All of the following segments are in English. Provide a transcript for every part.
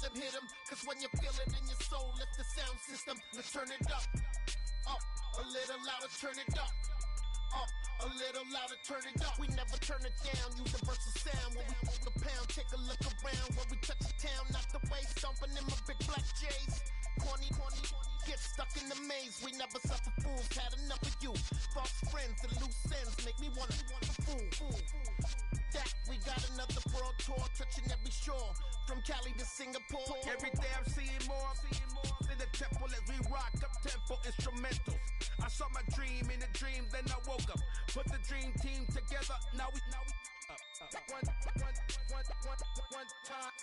rhythm hit 'em, cause when you feel it in your soul, lift the sound system. Let's turn it up, a little louder, turn it up, a little louder, turn it up. We never turn it down, universal sound. When we hold the pound, take a look around. When we touch the town, not the way, stomping in my big black J's. Corny, get stuck in the maze. We never suffer fools, had enough of you. False friends and loose ends make me wanna fool. That we got another world tour, touching every shore, from Cali to Singapore. Every day I'm seeing more in the temple as we rock up tempo instrumentals. I saw my dream in a dream, then I woke up. Put the dream team together, now we one time.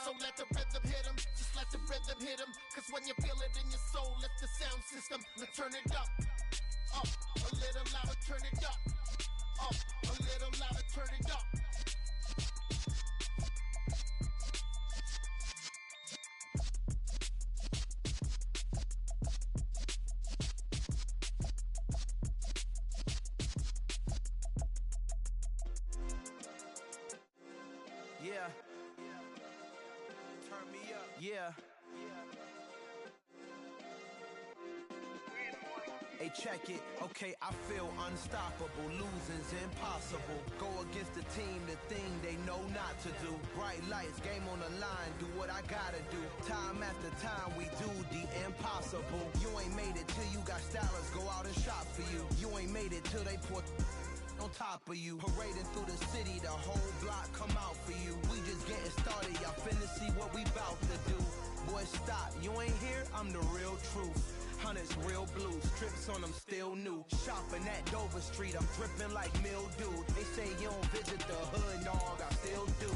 So let the rhythm hit 'em, just let the rhythm hit 'em, cause when you feel it in your soul, lift the sound system. Let's turn it up, a little louder, turn it up, a little louder, turn it up. Yeah. Turn me up. Yeah. Hey, check it. Okay, I feel unstoppable. Losing's impossible. Go against the team, the thing they know not to do. Bright lights, game on the line, do what I gotta do. Time after time, we do the impossible. You ain't made it till you got stylers go out and shop for you. You ain't made it till they put on top of you. Parading through the city, the whole block come out for you. We just getting started, y'all finna see what we bout to do. Boy, stop, you ain't here, I'm the real truth. Hunters, real blue, strips on them still new. Shopping at Dover Street, I'm dripping like mildew. They say you don't visit the hood, dog, I still do.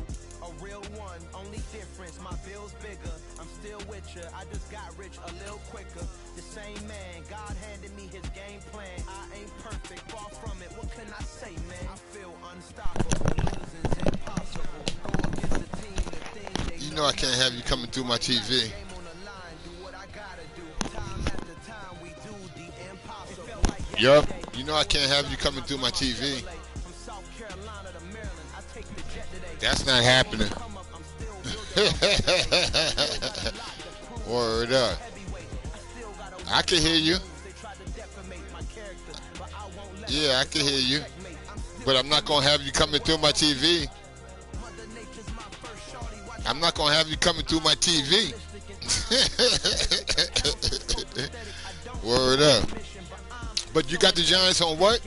A real one, only difference, my bill's bigger. I'm still with ya, I just got rich a little quicker. The same man, God handed me his game plan. I ain't perfect, far from it, what can I say, man? I feel unstoppable, losing's impossible. Go against the team, the thing they You know I can't have you coming through my TV. Yup, you know I can't have you coming through my TV. That's not happening. Word up. I can hear you. Yeah, I can hear you. But I'm not going to have you coming through my TV. I'm not going to have you coming through my TV. Word up. But you got the Giants on what?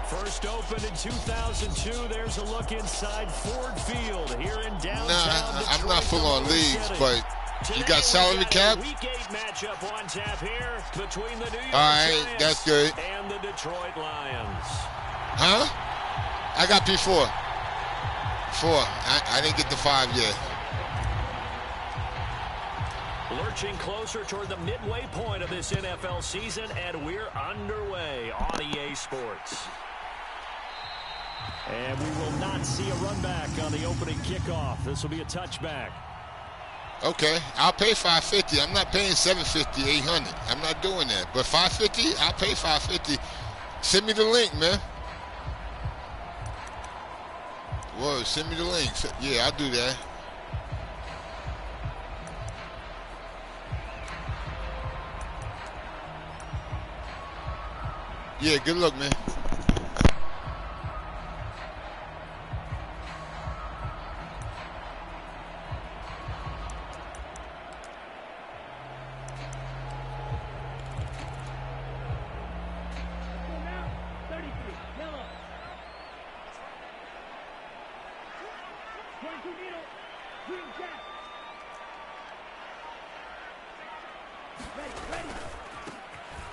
First opened in 2002. There's a look inside Ford Field here in downtown Detroit. I'm not full on leagues, but you got salary cap? Week 8 matchup on tap here between the New York Giants that's good. And the Detroit Lions. Huh? I got P4. 4. I didn't get the 5 yet. Lurching closer toward the midway point of this NFL season, and we're underway on EA Sports. And we will not see a run back on the opening kickoff. This will be a touchback. Okay, I'll pay $550. I'm not paying $750, $800. I'm not doing that. But $550, I'll pay $550. Send me the link, man. Whoa, send me the link. Yeah, I'll do that. Yeah, good luck, man.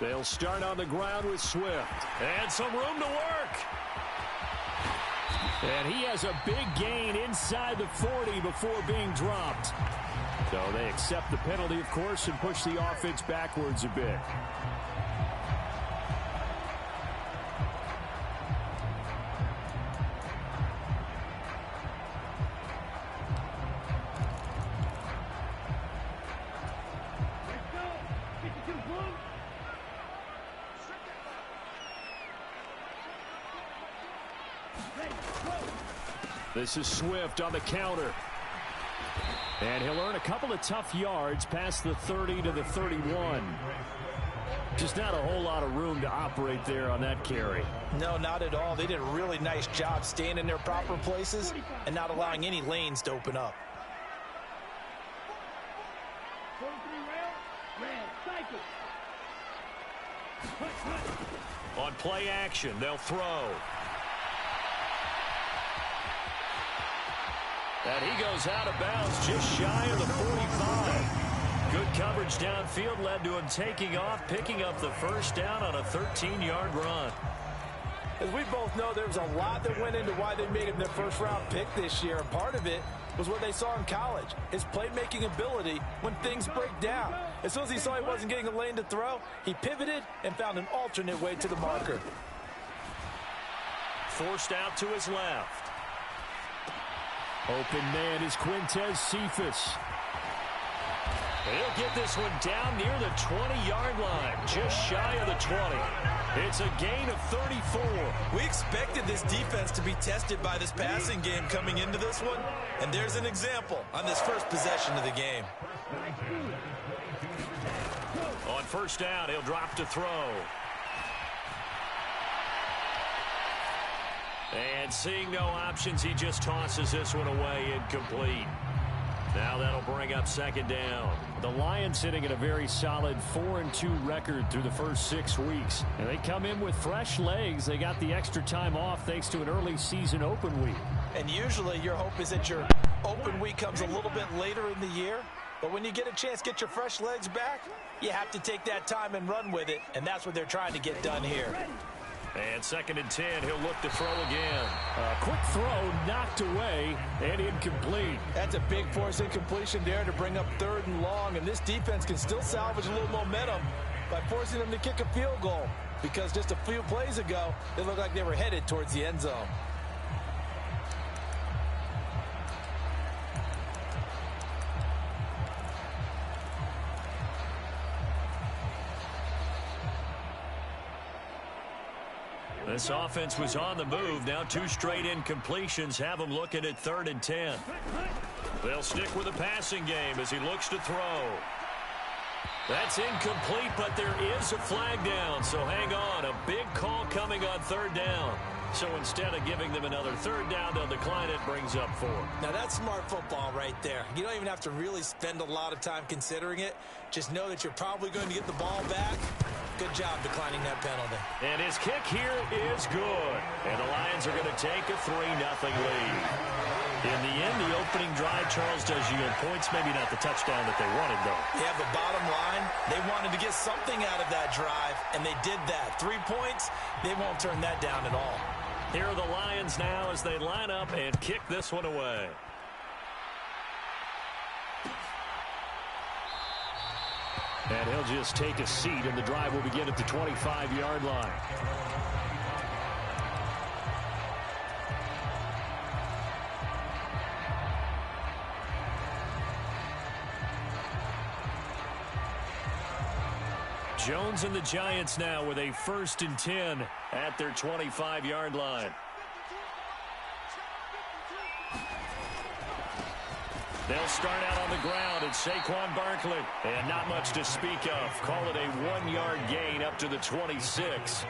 They'll start on the ground with Swift. And some room to work. And he has a big gain inside the 40 before being dropped. So they accept the penalty, of course, and push the offense backwards a bit. Ready. This is Swift on the counter. And he'll earn a couple of tough yards past the 30 to the 31. Just not a whole lot of room to operate there on that carry. No, not at all. They did a really nice job staying in their proper places and not allowing any lanes to open up. On play action, they'll throw. And he goes out of bounds just shy of the 45. Good coverage downfield led to him taking off, picking up the first down on a 13-yard run. As we both know, there was a lot that went into why they made him their first-round pick this year. And part of it was what they saw in college, his playmaking ability when things break down. As soon as he saw he wasn't getting a lane to throw, he pivoted and found an alternate way to the marker. Forced out to his left. Open man is Quintez Cephas. He'll get this one down near the 20-yard line, just shy of the 20. It's a gain of 34. We expected this defense to be tested by this passing game coming into this one, and there's an example on this first possession of the game. On first down, he'll drop to throw. And seeing no options, he just tosses this one away, incomplete. Now that'll bring up second down. The Lions sitting at a very solid 4-2 record through the first 6 weeks. And they come in with fresh legs. They got the extra time off thanks to an early season open week. And usually your hope is that your open week comes a little bit later in the year. But when you get a chance to get your fresh legs back, you have to take that time and run with it. And that's what they're trying to get done here. And 2nd and 10, he'll look to throw again. A quick throw knocked away and incomplete. That's a big force incompletion there to bring up 3rd and long. And this defense can still salvage a little momentum by forcing them to kick a field goal. Because just a few plays ago, it looked like they were headed towards the end zone. This offense was on the move. Now 2 straight incompletions have them looking at 3rd and 10. They'll stick with the passing game as he looks to throw. That's incomplete, but there is a flag down, so hang on. A big call coming on 3rd down. So instead of giving them another 3rd down, they'll decline it, brings up 4. Now that's smart football right there. You don't even have to really spend a lot of time considering it. Just know that you're probably going to get the ball back. Good job declining that penalty. And his kick here is good. And the Lions are going to take a 3-0 lead. In the end, the opening drive, Charles, does yield points. Maybe not the touchdown that they wanted, though. Yeah, but bottom line, they wanted to get something out of that drive, and they did that. 3 points, they won't turn that down at all. Here are the Lions now as they line up and kick this one away. And he'll just take a seat, and the drive will begin at the 25-yard line. Jones and the Giants now with a 1st and 10 at their 25-yard line. They'll start out on the ground at Saquon Barkley. And not much to speak of. Call it a 1-yard gain up to the 26.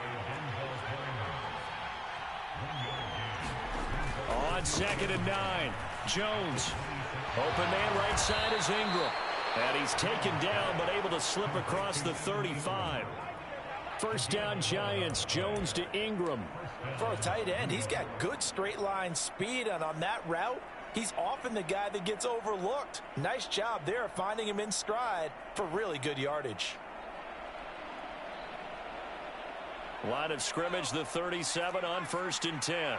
On 2nd and 9, Jones. Open man right side is Ingram. And he's taken down but able to slip across the 35. First down Giants, Jones to Ingram. For a tight end, he's got good straight line speed, and on that route, he's often the guy that gets overlooked. Nice job there finding him in stride for really good yardage. Line of scrimmage, the 37 on 1st and 10.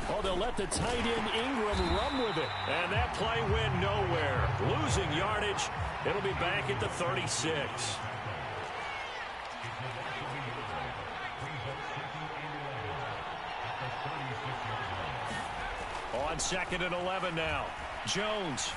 Oh, they'll let the tight end Ingram run with it. And that play went nowhere. Losing yardage. It'll be back at the 36. On 2nd and 11 now. Jones.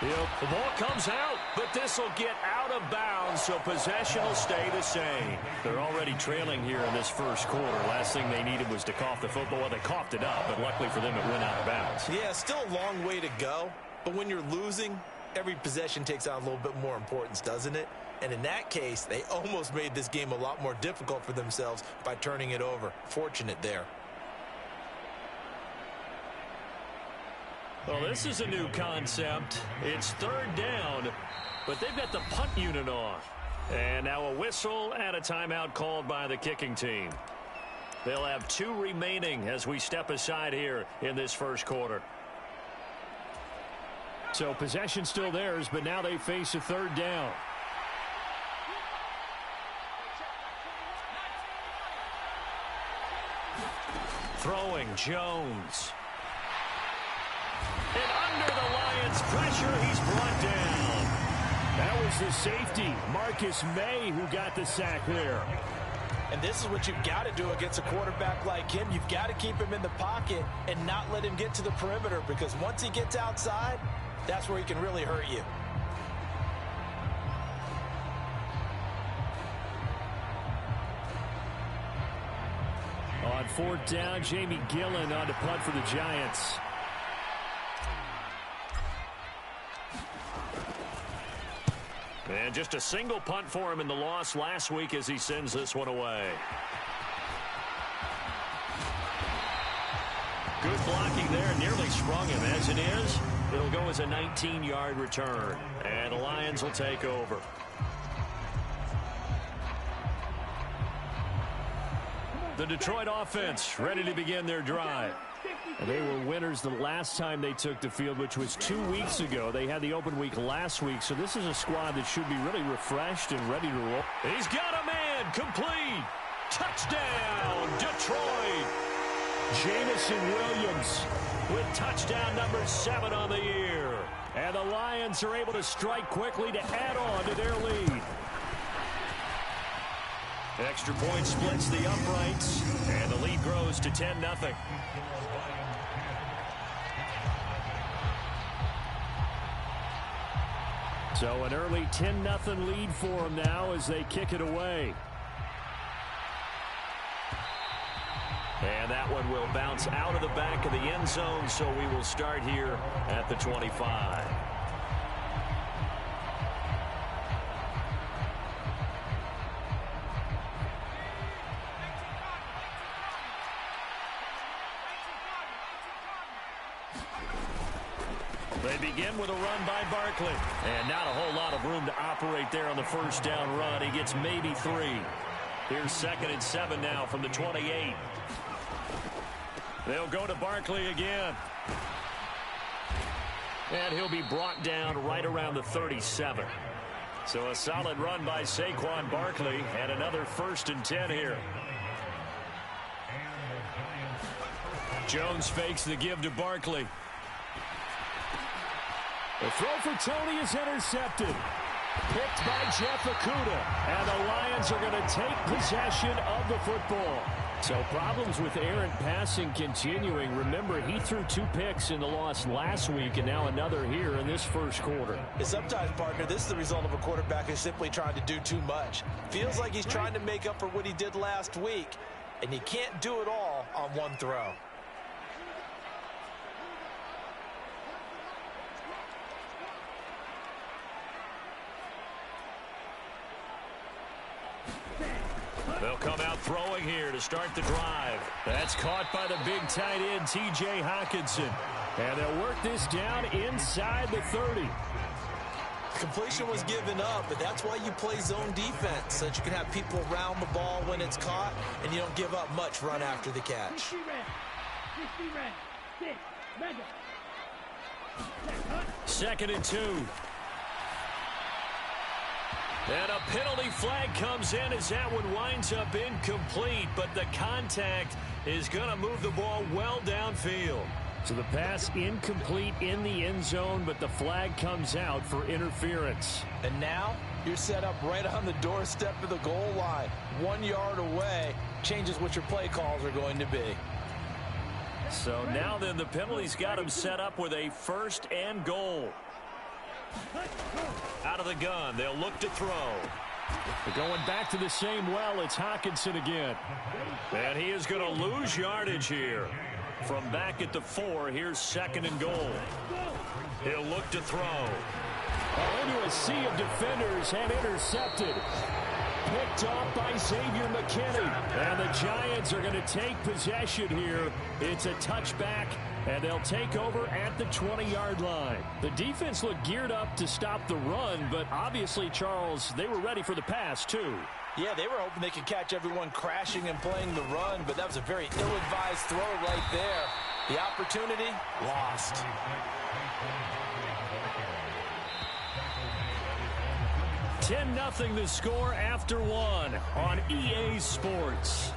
The ball comes out, but this will get out of bounds, so possession will stay the same. They're already trailing here in this first quarter. Last thing they needed was to cough the football. Well, they coughed it up, but luckily for them, it went out of bounds. Yeah, still a long way to go, but when you're losing, every possession takes on a little bit more importance, doesn't it? And in that case, they almost made this game a lot more difficult for themselves by turning it over. Fortunate there. Well, this is a new concept. It's third down, but they've got the punt unit on. And now a whistle and a timeout called by the kicking team. They'll have 2 remaining as we step aside here in this first quarter. So possession still theirs, but now they face a third down. Throwing Jones. And under the Lions' pressure, he's brought down. That was the safety, Marcus May, who got the sack there. And this is what you've got to do against a quarterback like him. You've got to keep him in the pocket and not let him get to the perimeter, because once he gets outside, that's where he can really hurt you. On fourth down, Jamie Gillen on to punt for the Giants. And just a single punt for him in the loss last week as he sends this one away. Good blocking there, nearly sprung him. As it is, it'll go as a 19-yard return. And the Lions will take over. The Detroit offense ready to begin their drive. And they were winners the last time they took the field, which was 2 weeks ago. They had the open week last week, so this is a squad that should be really refreshed and ready to roll. He's got a man, complete. Touchdown, Detroit. Jamison Williams with touchdown number 7 on the year. And the Lions are able to strike quickly to add on to their lead. Extra point splits the uprights, and the lead grows to 10-0. So an early 10-0 lead for them now as they kick it away. And that one will bounce out of the back of the end zone, so we will start here at the 25. They begin with a run by Barkley. And not a whole lot of room to operate there on the first down run. He gets maybe 3. Here's 2nd and 7 now from the 28. They'll go to Barkley again. And he'll be brought down right around the 37. So a solid run by Saquon Barkley and another 1st and 10 here. Jones fakes the give to Barkley. The throw for Tony is intercepted. Picked by Jeff Okudah. And the Lions are going to take possession of the football. So problems with errant passing continuing. Remember, he threw 2 picks in the loss last week and now another here in this first quarter. And sometimes, partner, this is the result of a quarterback who's simply trying to do too much. Feels like he's trying to make up for what he did last week, and he can't do it all on one throw. They'll come out throwing here to start the drive. That's caught by the big tight end, T.J. Hockenson. And they'll work this down inside the 30. Completion was given up, but that's why you play zone defense, so that you can have people around the ball when it's caught, and you don't give up much run after the catch. 2nd and 2. And a penalty flag comes in as that one winds up incomplete, but the contact is going to move the ball well downfield. So the pass incomplete in the end zone, but the flag comes out for interference. And now you're set up right on the doorstep of the goal line. 1 yard away changes what your play calls are going to be. So now then the penalty's got him set up with a 1st and goal. Out of the gun, they'll look to throw. Going back to the same well, it's Hawkinson again. And he is going to lose yardage here. From back at the 4, here's 2nd and goal. He'll look to throw. Into a sea of defenders and intercepted. Picked off by Xavier McKinney. And the Giants are going to take possession here. It's a touchback, and they'll take over at the 20-yard line. The defense looked geared up to stop the run, but obviously, Charles, they were ready for the pass, too. Yeah, they were hoping they could catch everyone crashing and playing the run, but that was a very ill-advised throw right there. The opportunity, lost. $10-0 the score after 1 on EA Sports.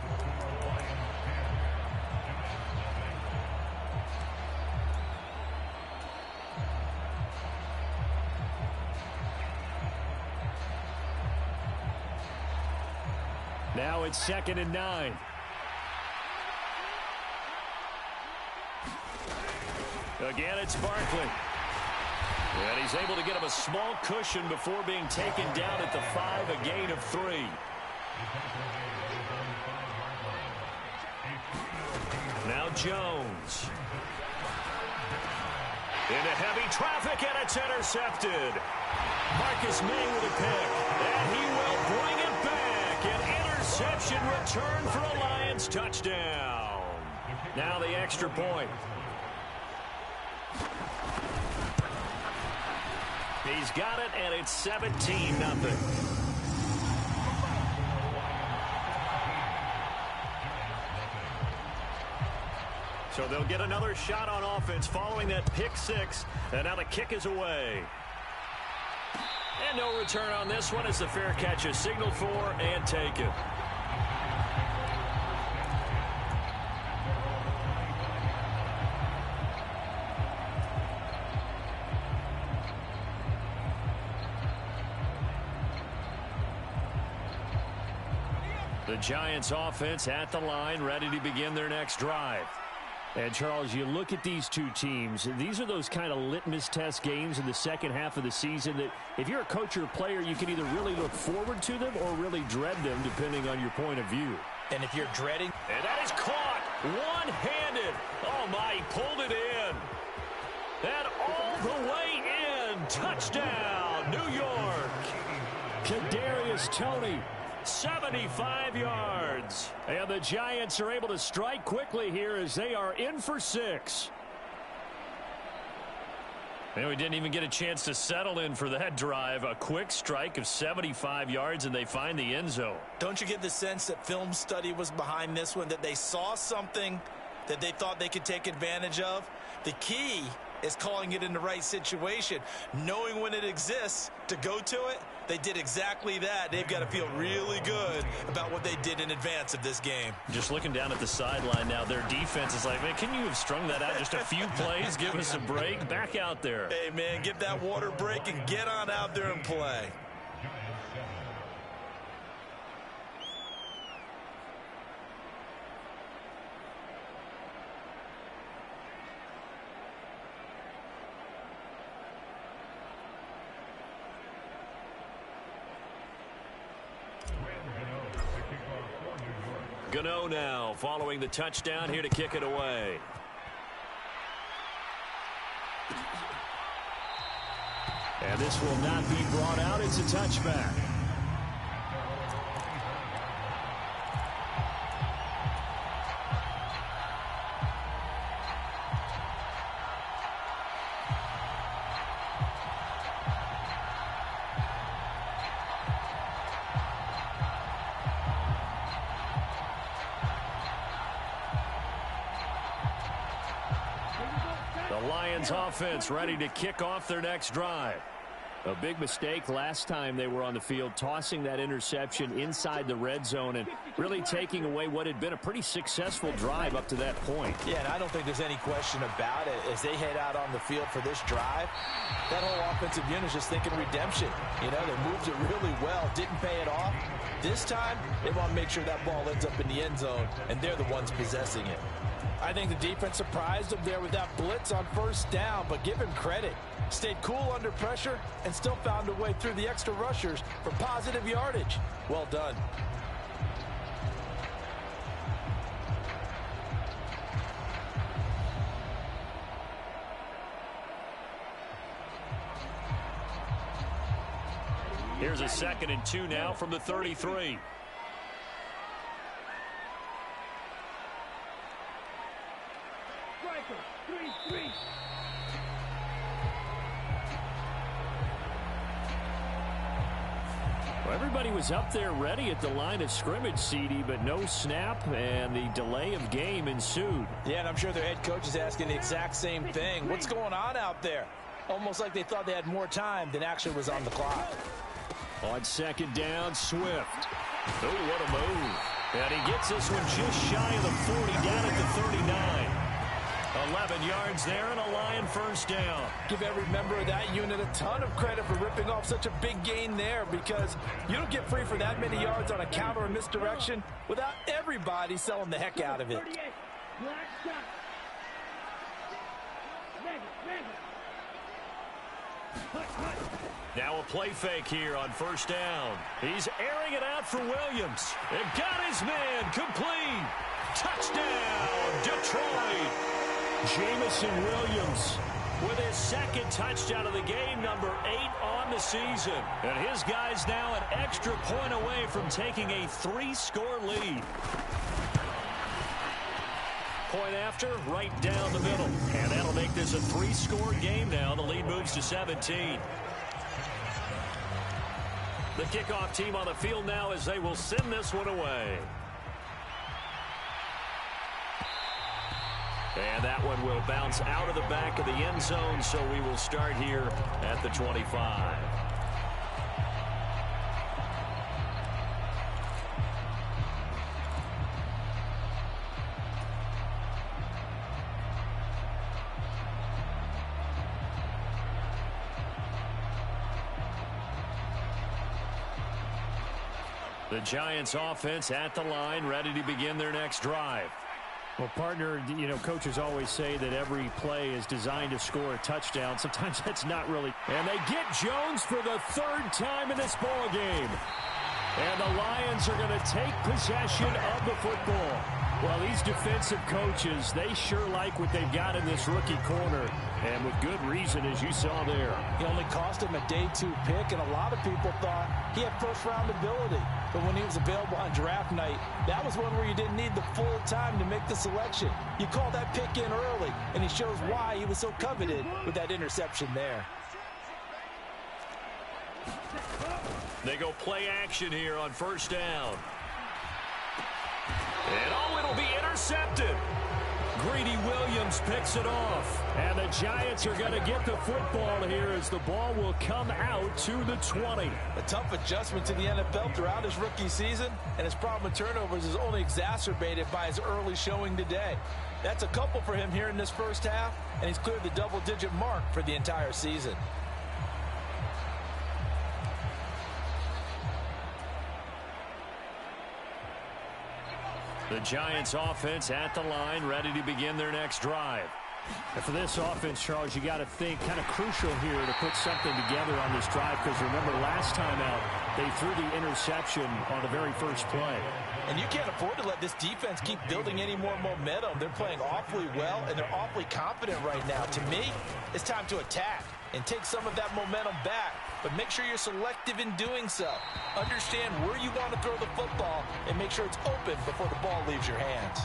Now it's 2nd and 9. Again, it's Barkley. And he's able to get him a small cushion before being taken down at the 5, a gain of 3. Now Jones. Into heavy traffic, and it's intercepted. Marcus May with a pick, and he will bring it back. An interception return for a Lions touchdown. Now the extra point. He's got it, and it's 17-0. So they'll get another shot on offense following that pick 6, and now the kick is away. And no return on this one as the fair catch is signaled for and taken. The Giants offense at the line, ready to begin their next drive. And, Charles, you look at these two teams, these are those kind of litmus test games in the second half of the season that if you're a coach or a player, you can either really look forward to them or really dread them, depending on your point of view. And if you're dreading... And that is caught one-handed. Oh, my, he pulled it in. And all the way in. Touchdown, New York. Kadarius Toney. 75 yards. And the Giants are able to strike quickly here as they are in for 6. And we didn't even get a chance to settle in for that drive. A quick strike of 75 yards, and they find the end zone. Don't you get the sense that film study was behind this one, that they saw something that they thought they could take advantage of? The key is calling it in the right situation, knowing when it exists to go to it. They did exactly that. They've got to feel really good about what they did in advance of this game. Just looking down at the sideline now, their defense is like, man, can you have strung that out just a few plays? Give us a break. Back out there. Hey, man, give that water break and get on out there and play. Gano now following the touchdown here to kick it away. And this will not be brought out. It's a touchback. Offense ready to kick off their next drive. A big mistake last time they were on the field, tossing that interception inside the red zone and really taking away what had been a pretty successful drive up to that point. Yeah, and I don't think there's any question about it. As they head out on the field for this drive, that whole offensive unit is just thinking redemption. You know, they moved it really well, didn't pay it off. This time, they want to make sure that ball ends up in the end zone, and they're the ones possessing it. I think the defense surprised him there with that blitz on first down, but give him credit. Stayed cool under pressure and still found a way through the extra rushers for positive yardage. Well done. Here's a 2nd and 2 now from the 33. Well, everybody was up there ready at the line of scrimmage, CD, but no snap, and the delay of game ensued. Yeah, and I'm sure their head coach is asking the exact same thing. What's going on out there? Almost like they thought they had more time than actually was on the clock. On 2nd down, Swift. Oh, what a move. And he gets this one just shy of the 40, down at the 39. 11 yards there and a Lion first down. Give every member of that unit a ton of credit for ripping off such a big gain there, because you don't get free for that many yards on a counter or misdirection without everybody selling the heck out of it. Now a play fake here on first down. He's airing it out for Williams. And got his man complete. Touchdown, Detroit. Jamison Williams with his 2nd touchdown of the game, number 8 on the season. And his guy's now an extra point away from taking a 3-score lead. Point after, right down the middle. And that'll make this a 3-score game now. The lead moves to 17. The kickoff team on the field now as they will send this one away. And that one will bounce out of the back of the end zone, so we will start here at the 25. The Giants offense at the line, ready to begin their next drive. Well, partner, you know, coaches always say that every play is designed to score a touchdown. Sometimes that's not really. And they get Jones for the 3rd time in this ball game. And the Lions are going to take possession of the football. Well, these defensive coaches, they sure like what they've got in this rookie corner. And with good reason, as you saw there. He only cost him a day 2 pick, and a lot of people thought he had first-round ability. But when he was available on draft night, that was one where you didn't need the full time to make the selection. You call that pick in early, and he shows why he was so coveted with that interception there. They go play action here on first down. And oh, it'll be intercepted. Greedy Williams picks it off. And the Giants are going to get the football here as the ball will come out to the 20. A tough adjustment to the NFL throughout his rookie season, and his problem with turnovers is only exacerbated by his early showing today. That's a couple for him here in this first half, and he's cleared the double-digit mark for the entire season. The Giants offense at the line, ready to begin their next drive. And for this offense, Charles, you got to think kind of crucial here to put something together on this drive, because remember last time out, they threw the interception on the very first play. And you can't afford to let this defense keep building any more momentum. They're playing awfully well, and they're awfully confident right now. To me, it's time to attack and take some of that momentum back. But make sure you're selective in doing so. Understand where you want to throw the football and make sure it's open before the ball leaves your hands.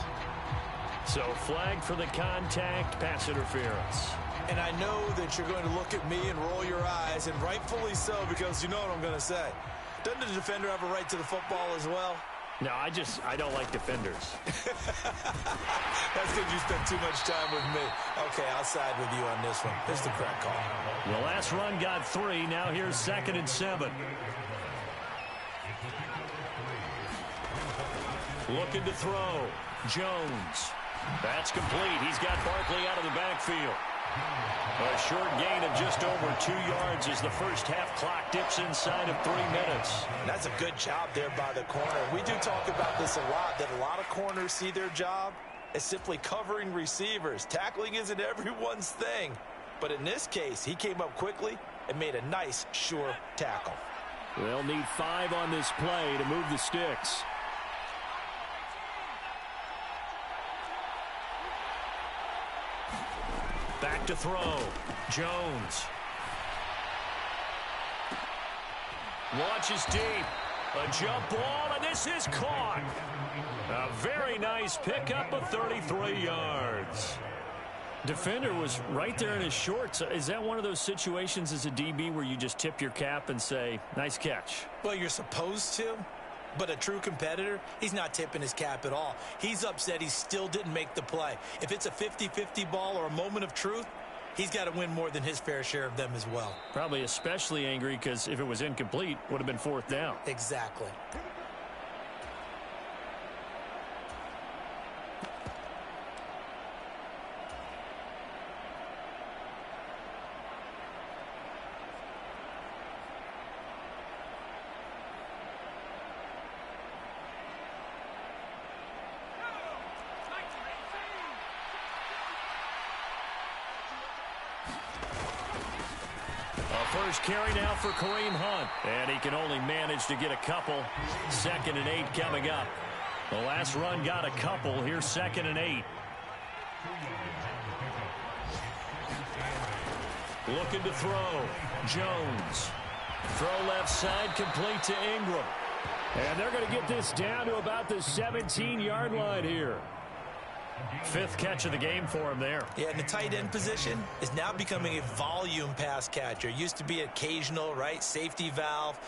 So flag for the contact, pass interference. And I know that you're going to look at me and roll your eyes, and rightfully so, because you know what I'm going to say. Doesn't the defender have a right to the football as well? No, I don't like defenders. That's because you spent too much time with me. Okay, I'll side with you on this one. It's the correct call. The last run got 3. Now here's 2nd and 7. Looking to throw. Jones. That's complete. He's got Barkley out of the backfield. A short gain of just over 2 yards as the first half clock dips inside of 3 minutes. That's a good job there by the corner. We do talk about this a lot, that a lot of corners see their job is simply covering receivers. Tackling isn't everyone's thing. But in this case, he came up quickly and made a nice, sure tackle. They'll need 5 on this play to move the sticks. Back to throw. Jones. Launches deep. A jump ball, and this is caught. A very nice pickup of 33 yards. Defender was right there in his shorts. Is that one of those situations as a DB where you just tip your cap and say, nice catch? Well, you're supposed to, but a true competitor, he's not tipping his cap at all. He's upset he still didn't make the play. If it's a 50-50 ball or a moment of truth, he's got to win more than his fair share of them as well. Probably especially angry because if it was incomplete, would have been 4th down. Exactly. First carry now for Kareem Hunt. And he can only manage to get a couple. 2nd and 8 coming up. The last run got a couple. Here's 2nd and 8. Looking to throw. Jones. Throw left side, complete to Ingram. And they're going to get this down to about the 17-yard line here. 5th catch of the game for him there. Yeah, and the tight end position is now becoming a volume pass catcher. Used to be occasional, right? Safety valve.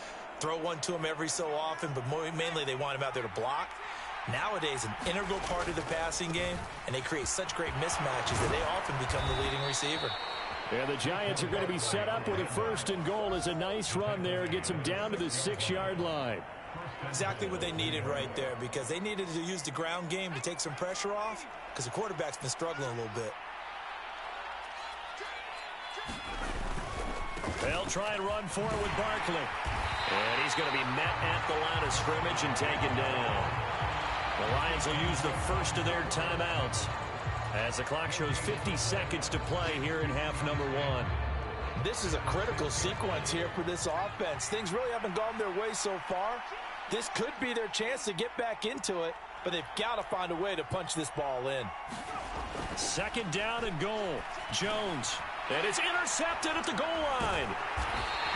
Throw one to him every so often, but mainly they want him out there to block. Nowadays, an integral part of the passing game, and they create such great mismatches that they often become the leading receiver. Yeah, the Giants are going to be set up with a 1st and goal as a nice run there. Gets them down to the 6-yard line. Exactly what they needed right there, because they needed to use the ground game to take some pressure off, because the quarterback's been struggling a little bit. They'll try and run for it with Barkley. And he's going to be met at the line of scrimmage and taken down. The Lions will use the first of their timeouts as the clock shows 50 seconds to play here in half number 1. This is a critical sequence here for this offense. Things really haven't gone their way so far. This could be their chance to get back into it, but they've got to find a way to punch this ball in. 2nd down and goal. Jones. And it's intercepted at the goal line.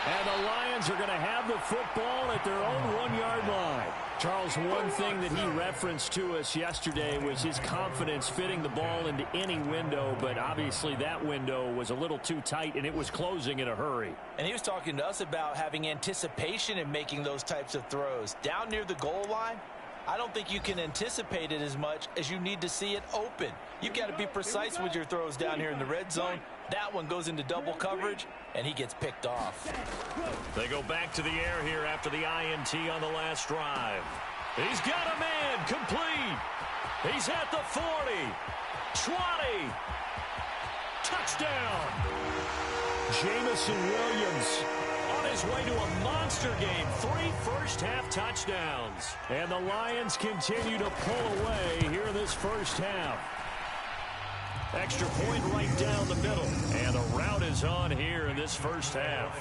And the Lions are going to have the football at their own 1-yard line. Charles, one thing that he referenced to us yesterday was his confidence fitting the ball into any window, but obviously that window was a little too tight, and it was closing in a hurry. And he was talking to us about having anticipation in making those types of throws. Down near the goal line, I don't think you can anticipate it as much as you need to see it open. You've got to be precise with your throws down here in the red zone. That one goes into double coverage, and he gets picked off. They go back to the air here after the INT on the last drive. He's got a man, complete. He's at the 40, 20. Touchdown. Jamison Williams on his way to a monster game. 3 first-half touchdowns. And the Lions continue to pull away here in this first half. Extra point right down the middle. And the route is on here in this first half.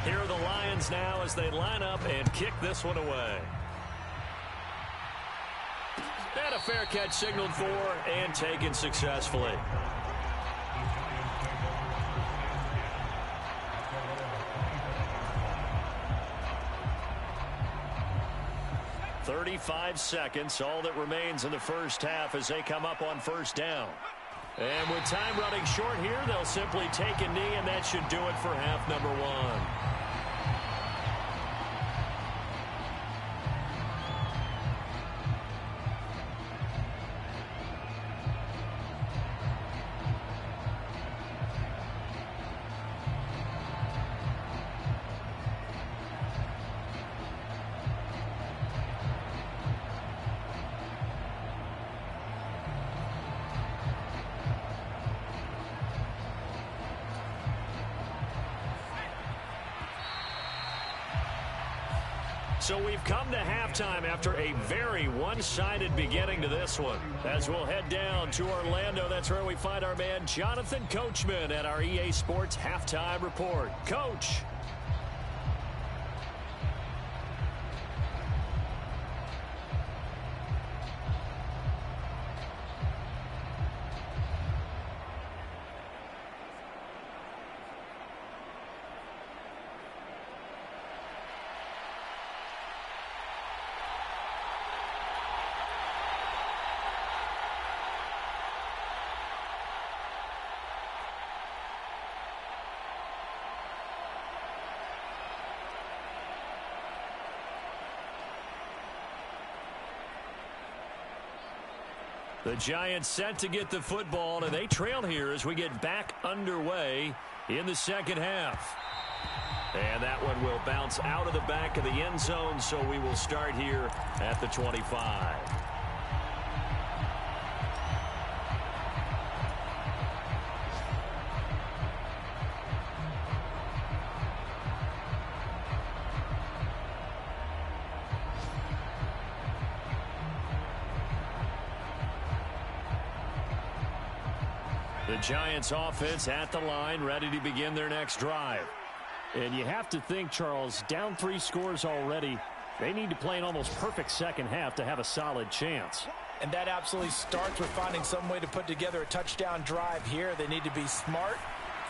Here are the Lions now as they line up and kick this one away. And a fair catch signaled for and taken successfully. "35 seconds, all that remains in the first half as they come up on first down. And with time running short here, they'll simply take a knee, and that should do it for half number 1. So we've come to halftime after a very one-sided beginning to this one. As we'll head down to Orlando, that's where we find our man Jonathan Coachman at our EA Sports Halftime Report. Coach. The Giants set to get the football, and they trail here as we get back underway in the second half. And that one will bounce out of the back of the end zone, so we will start here at the 25. The Giants offense at the line, ready to begin their next drive. And you have to think, Charles, down 3 scores already. They need to play an almost perfect second half to have a solid chance. And that absolutely starts with finding some way to put together a touchdown drive here. They need to be smart,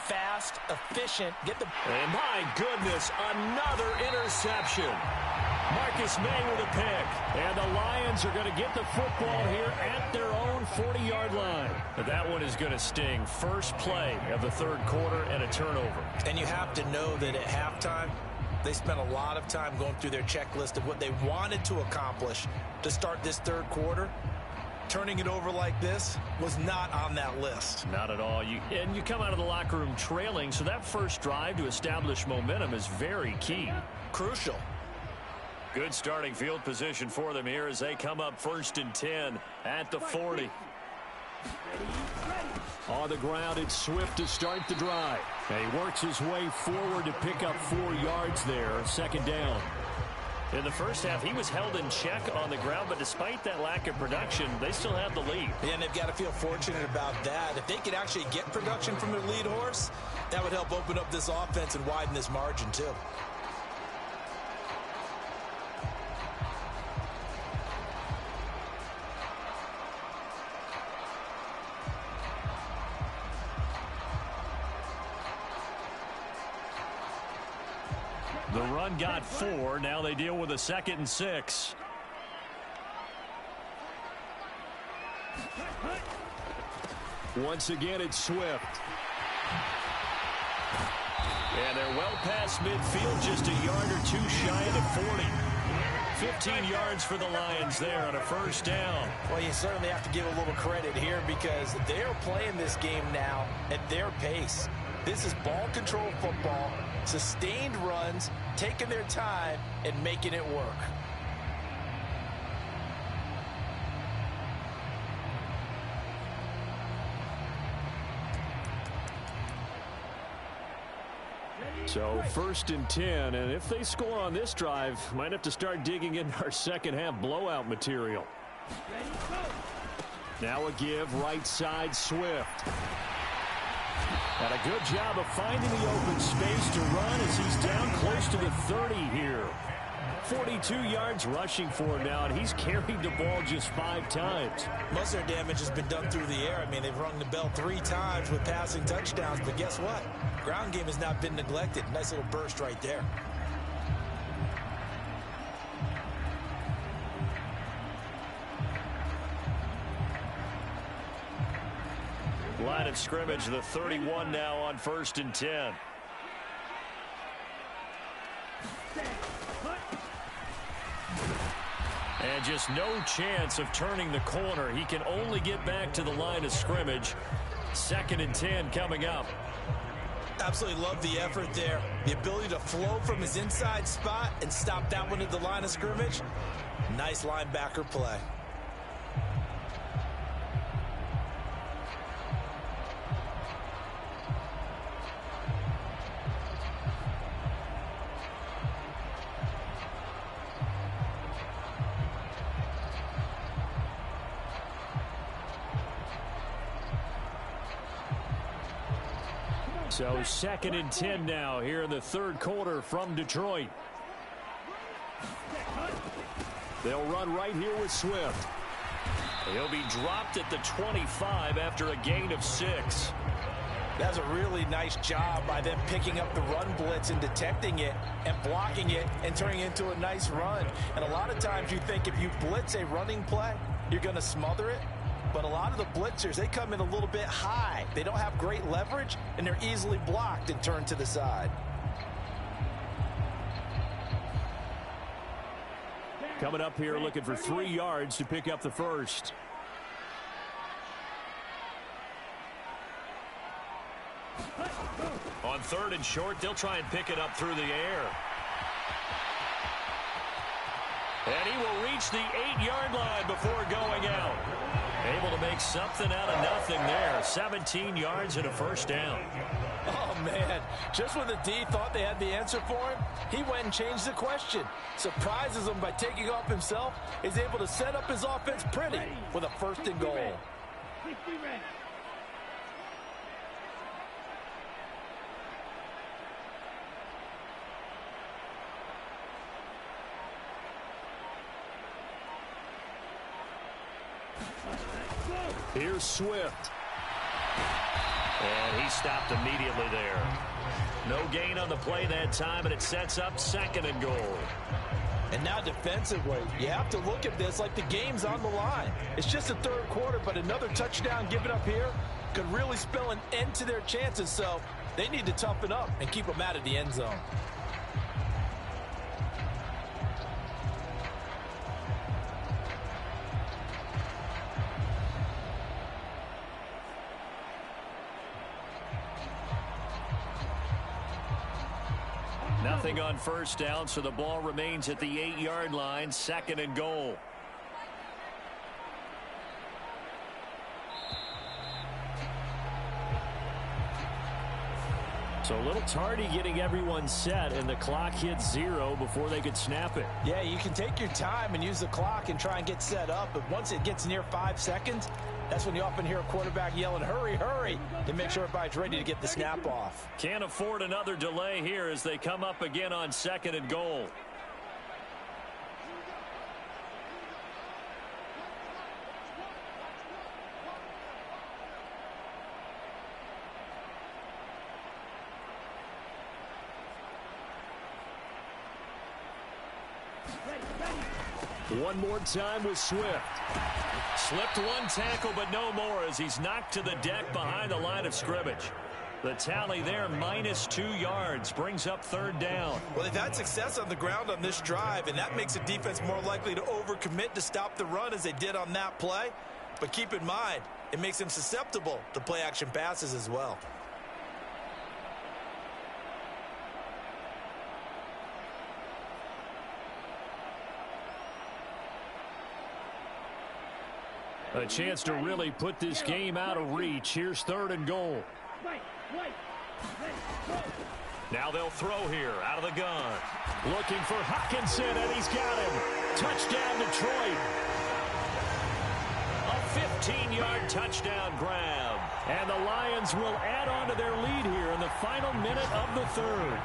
fast, efficient. And my goodness, another interception. Marcus May with a pick. And the Lions are going to get the football here at their own 40-yard line. But that one is going to sting. First play of the third quarter and a turnover. And you have to know that at halftime, they spent a lot of time going through their checklist of what they wanted to accomplish to start this third quarter. Turning it over like this was not on that list. Not at all. You come out of the locker room trailing, so that first drive to establish momentum is very key. Crucial. Good starting field position for them here as they come up 1st and 10 at the 40. On the ground, it's Swift to start the drive. And he works his way forward to pick up 4 yards there, second down. In the first half, he was held in check on the ground, but despite that lack of production, they still have the lead. And they've got to feel fortunate about that. If they could actually get production from their lead horse, that would help open up this offense and widen this margin too. The run got 4. Now they deal with a 2nd and 6. Once again, it's Swift. And they're well past midfield, just a yard or 2 shy of the 40. 15 yards for the Lions there on a first down. Well, you certainly have to give a little credit here because they're playing this game now at their pace. This is ball control football, sustained runs, taking their time, and making it work. So 1st and 10, and if they score on this drive, might have to start digging into our second half blowout material. Now a give, right side, Swift. And a good job of finding the open space to run as he's down close to the 30 here. 42 yards rushing for him now, and he's carried the ball just 5 times. Most of their damage has been done through the air. I mean, they've rung the bell 3 times with passing touchdowns, but guess what? Ground game has not been neglected. Nice little burst right there. Line of scrimmage, the 31 now on 1st and 10. And just no chance of turning the corner. He can only get back to the line of scrimmage. 2nd and 10 coming up. Absolutely love the effort there. The ability to flow from his inside spot and stop that one at the line of scrimmage. Nice linebacker play. So 2nd and 10 now here in the third quarter from Detroit. They'll run right here with Swift. He'll be dropped at the 25 after a gain of 6. That's a really nice job by them picking up the run blitz and detecting it and blocking it and turning it into a nice run. And a lot of times you think if you blitz a running play, you're going to smother it. But a lot of the blitzers, they come in a little bit high. They don't have great leverage, and they're easily blocked and turned to the side. Coming up here looking for 3 yards to pick up the first. On 3rd and short, they'll try and pick it up through the air. And he will reach the 8-yard line before going out. Able to make something out of nothing there. 17 yards and a first down. Oh, man. Just when the D thought they had the answer for him, he went and changed the question. Surprises him by taking off himself. He's able to set up his offense pretty with a 1st and goal. Here's Swift. And he stopped immediately there. No gain on the play that time, and it sets up 2nd and goal. And now defensively, you have to look at this like the game's on the line. It's just the 3rd quarter, but another touchdown given up here could really spell an end to their chances, so they need to toughen up and keep them out of the end zone. Nothing on first down, so the ball remains at the 8-yard line, 2nd and goal. So a little tardy getting everyone set, and the clock hits 0 before they could snap it. Yeah, you can take your time and use the clock and try and get set up, but once it gets near 5 seconds, that's when you often hear a quarterback yelling, hurry, hurry, to make sure everybody's ready to get the snap off. Can't afford another delay here as they come up again on 2nd and goal. One more time with Swift. Slipped one tackle, but no more as he's knocked to the deck behind the line of scrimmage. The tally there, -2 yards, brings up 3rd down. Well, they've had success on the ground on this drive, and that makes the defense more likely to overcommit to stop the run as they did on that play. But keep in mind, it makes them susceptible to play-action passes as well. A chance to really put this game out of reach. Here's 3rd and goal. Now they'll throw here out of the gun. Looking for Hockenson, and he's got him. Touchdown, Detroit. A 15-yard touchdown grab. And the Lions will add on to their lead here in the final minute of the 3rd.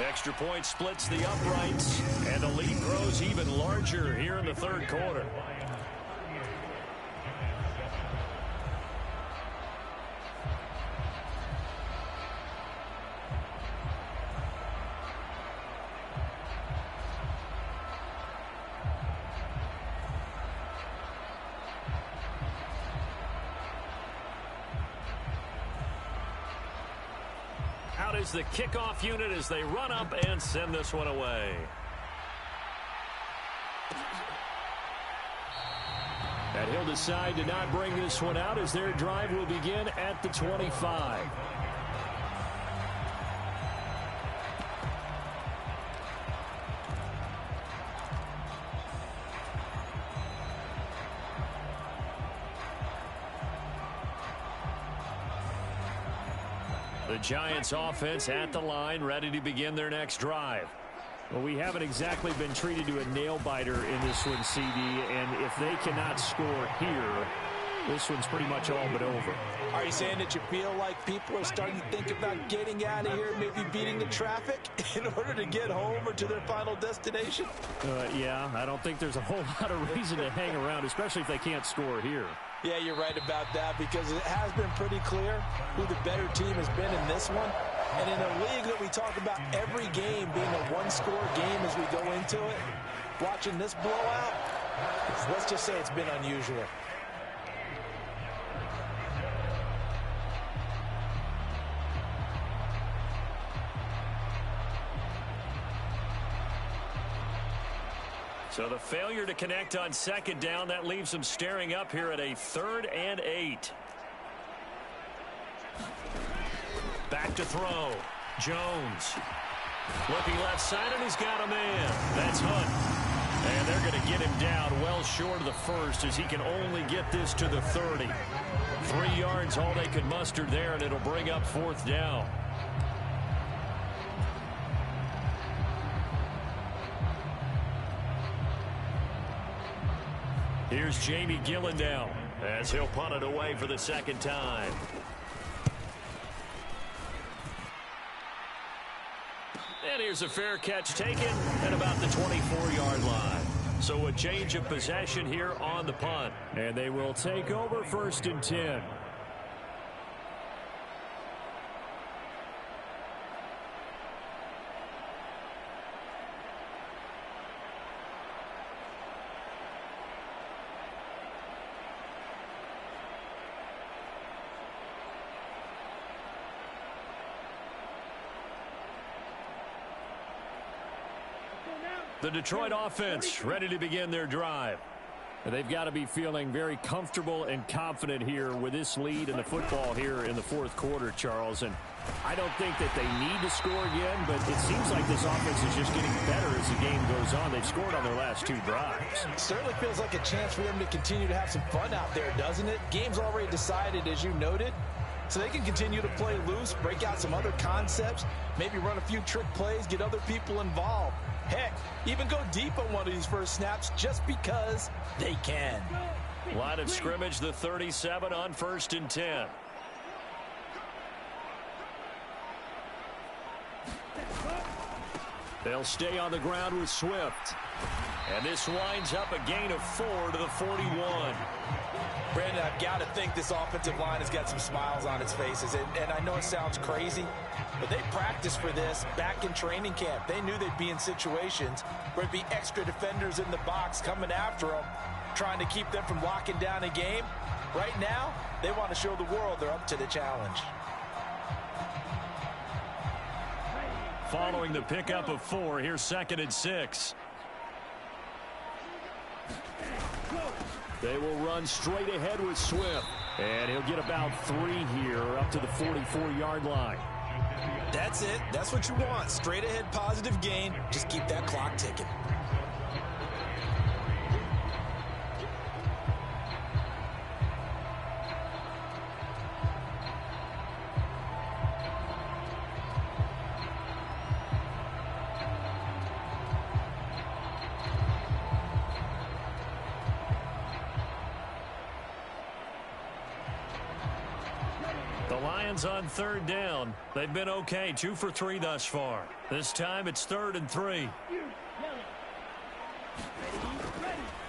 Extra point splits the uprights, and the lead grows even larger here in the 3rd quarter. Out is the kickoff unit as they run up and send this one away. And he'll decide to not bring this one out as their drive will begin at the 25. The Giants offense at the line, ready to begin their next drive. Well, we haven't exactly been treated to a nail-biter in this one, CD, and if they cannot score here, this one's pretty much all but over. Are you saying that you feel like people are starting to think about getting out of here, maybe beating the traffic in order to get home or to their final destination? Yeah, I don't think there's a whole lot of reason to hang around, especially if they can't score here. Yeah, you're right about that, because it has been pretty clear who the better team has been in this one. And in a league that we talk about every game being a one-score game as we go into it, watching this blowout, let's just say it's been unusual. So the failure to connect on second down, that leaves them staring up here at a 3rd and 8. Back to throw. Jones. Looking left side, and he's got a man. That's Hunt. And they're going to get him down well short of the first, as he can only get this to the 30. 3 yards, all they could muster there, and it'll bring up 4th down. Here's Jamie Gillen now, as he'll punt it away for the 2nd time. And here's a fair catch taken at about the 24-yard line. So a change of possession here on the punt. And they will take over 1st and 10. The Detroit offense ready to begin their drive. They've got to be feeling very comfortable and confident here with this lead in the football here in the 4th quarter, Charles. And I don't think that they need to score again, but it seems like this offense is just getting better as the game goes on. They've scored on their last 2 drives. It certainly feels like a chance for them to continue to have some fun out there, doesn't it? Game's already decided, as you noted. So they can continue to play loose, break out some other concepts, maybe run a few trick plays, get other people involved. Heck, even go deep on one of these first snaps just because they can. Line of scrimmage, the 37 on 1st and 10. They'll stay on the ground with Swift. And this winds up a gain of 4 to the 41. Brandon, I've got to think this offensive line has got some smiles on its faces. And I know it sounds crazy, but they practiced for this back in training camp. They knew they'd be in situations where there'd be extra defenders in the box coming after them, trying to keep them from locking down a game. Right now, they want to show the world they're up to the challenge. Following the pickup of 4, here's 2nd and 6. They will run straight ahead with Swift. And he'll get about 3 here up to the 44-yard line. That's it. That's what you want. Straight ahead positive gain. Just keep that clock ticking. On 3rd down. They've been okay, 2 for 3 thus far. This time it's 3rd and 3.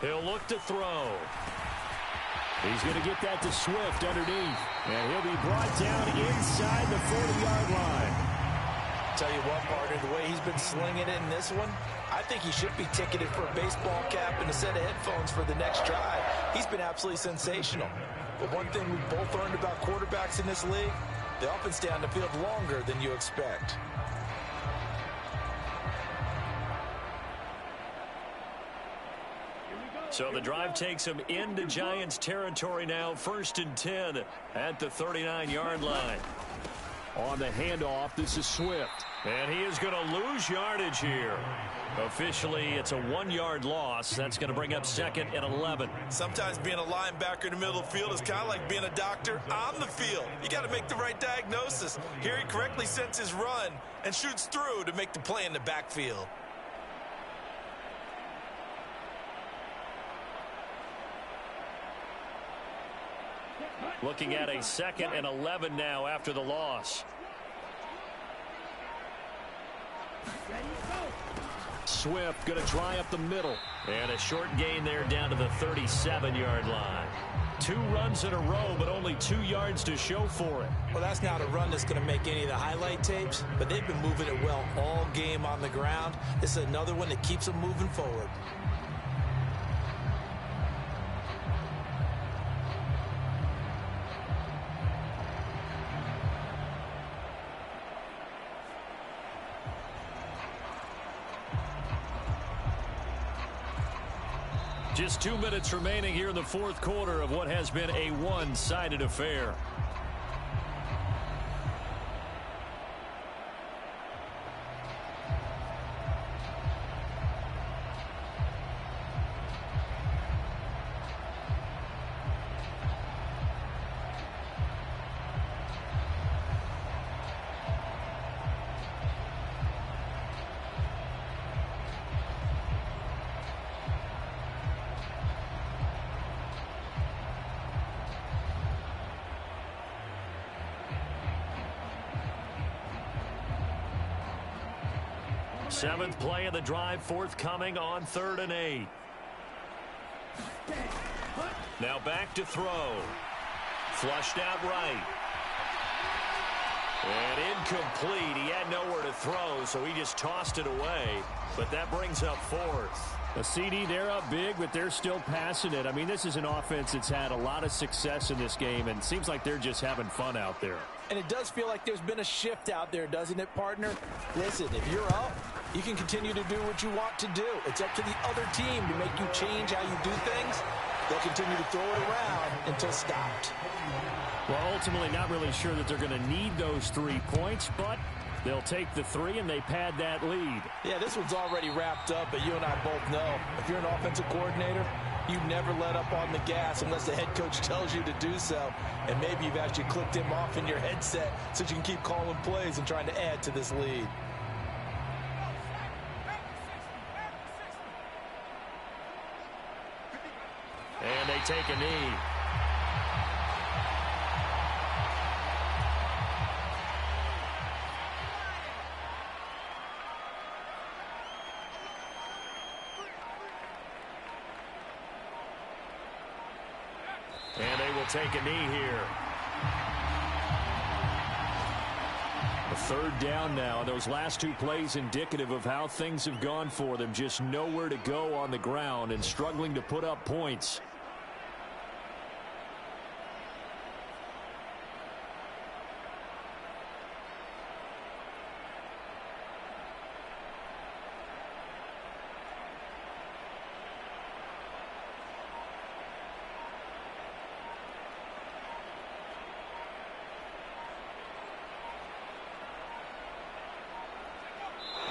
He'll look to throw. He's going to get that to Swift underneath. And he'll be brought down inside the 40-yard line. Tell you what, partner, the way he's been slinging it in this one, I think he should be ticketed for a baseball cap and a set of headphones for the next drive. He's been absolutely sensational. But one thing we've both learned about quarterbacks in this league, they often stay on the field longer than you expect. So the drive takes him into Giants territory now. 1st and 10 at the 39-yard line. On the handoff, this is Swift. And he is going to lose yardage here. Officially, it's a 1-yard loss. That's going to bring up 2nd and 11. Sometimes being a linebacker in the middle of the field is kind of like being a doctor on the field. You got to make the right diagnosis. Here he correctly sets his run and shoots through to make the play in the backfield. Looking at a 2nd and 11 now after the loss. Swift going to try up the middle. And a short gain there down to the 37-yard line. 2 runs in a row, but only 2 yards to show for it. Well, that's not a run that's going to make any of the highlight tapes, but they've been moving it well all game on the ground. This is another one that keeps them moving forward. Just 2 minutes remaining here in the 4th quarter of what has been a one-sided affair. Seventh play of the drive forthcoming on 3rd and 8. Now back to throw. Flushed out right. And incomplete. He had nowhere to throw, so he just tossed it away. But that brings up 4th. A CD, they're up big, but they're still passing it. I mean, this is an offense that's had a lot of success in this game, and it seems like they're just having fun out there. And it does feel like there's been a shift out there, doesn't it, partner? Listen, if you're up, you can continue to do what you want to do. It's up to the other team to make you change how you do things. They'll continue to throw it around until stopped. Well, ultimately, not really sure that they're going to need those 3 points, but they'll take the 3 and they pad that lead. Yeah, this one's already wrapped up, but you and I both know if you're an offensive coordinator, you never let up on the gas unless the head coach tells you to do so. And maybe you've actually clicked him off in your headset so you can keep calling plays and trying to add to this lead. And they take a knee. And they will take a knee here. A 3rd down now. Those last 2 plays indicative of how things have gone for them. Just nowhere to go on the ground and struggling to put up points.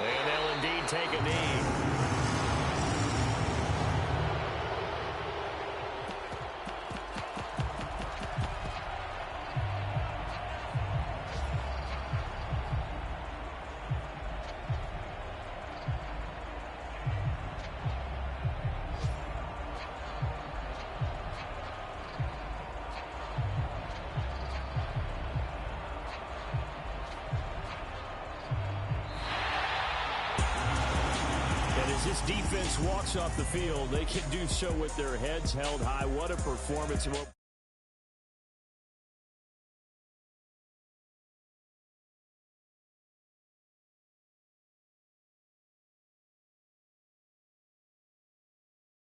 And they'll indeed take a knee. As this defense walks off the field, they can do so with their heads held high. What a performance.